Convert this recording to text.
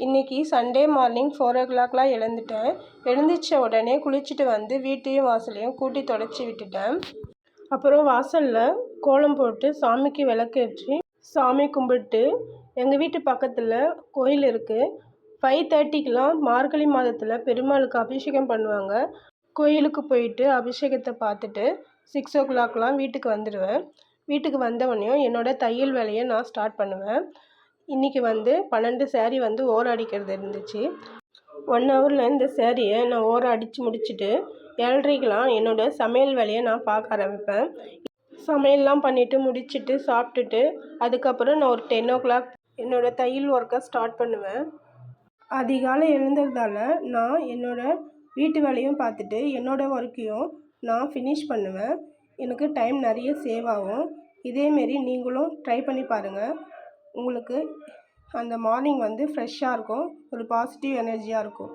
இன்றைக்கி Sunday morning 4 o'clock எழுந்துட்டேன். எழுந்திரிச்ச உடனே குளிச்சுட்டு வந்து வீட்டையும் வாசலையும் கூட்டி தொடச்சி விட்டுட்டேன். அப்புறம் வாசலில் கோலம் போட்டு சாமிக்கு விளக்கேற்றி சாமி கும்பிட்டு எங்கள் வீட்டு பக்கத்தில் கோயில் இருக்குது. 5:30க்கெலாம் மார்கழி மாதத்தில் பெருமாளுக்கு அபிஷேகம் பண்ணுவாங்க. கோயிலுக்கு போயிட்டு அபிஷேகத்தை பார்த்துட்டு 6 o'clockலாம் வீட்டுக்கு வந்துடுவேன். வீட்டுக்கு வந்தவொடனே என்னோடய தையல் வேலையை நான் ஸ்டார்ட் பண்ணுவேன். இன்றைக்கி 12 saree ஓரம் அடிக்கிறது இருந்துச்சு. 1 ஹவரில் இந்த சேரீயை நான் ஓரம் அடித்து முடிச்சுட்டு 7:30க்கெலாம் என்னோடய சமையல் வேலையை நான் பார்க்க ஆரம்பிப்பேன். சமையல்லாம் பண்ணிவிட்டு முடிச்சுட்டு சாப்பிட்டுட்டு அதுக்கப்புறம் நான் ஒரு 10 o'clock என்னோடய தையல் ஒர்க்கை ஸ்டார்ட் பண்ணுவேன். அதிகாலை எழுந்ததால் நான் என்னோடய வீட்டு வேலையும் பார்த்துட்டு என்னோடய ஒர்க்கையும் நான் ஃபினிஷ் பண்ணுவேன். எனக்கு டைம் நிறைய சேவ் ஆகும். இதேமாரி நீங்களும் ட்ரை பண்ணி பாருங்கள். உங்களுக்கு அந்த மார்னிங் ஃப்ரெஷ்ஷாக இருக்கும், ஒரு பாசிட்டிவ் எனர்ஜியாக இருக்கும்.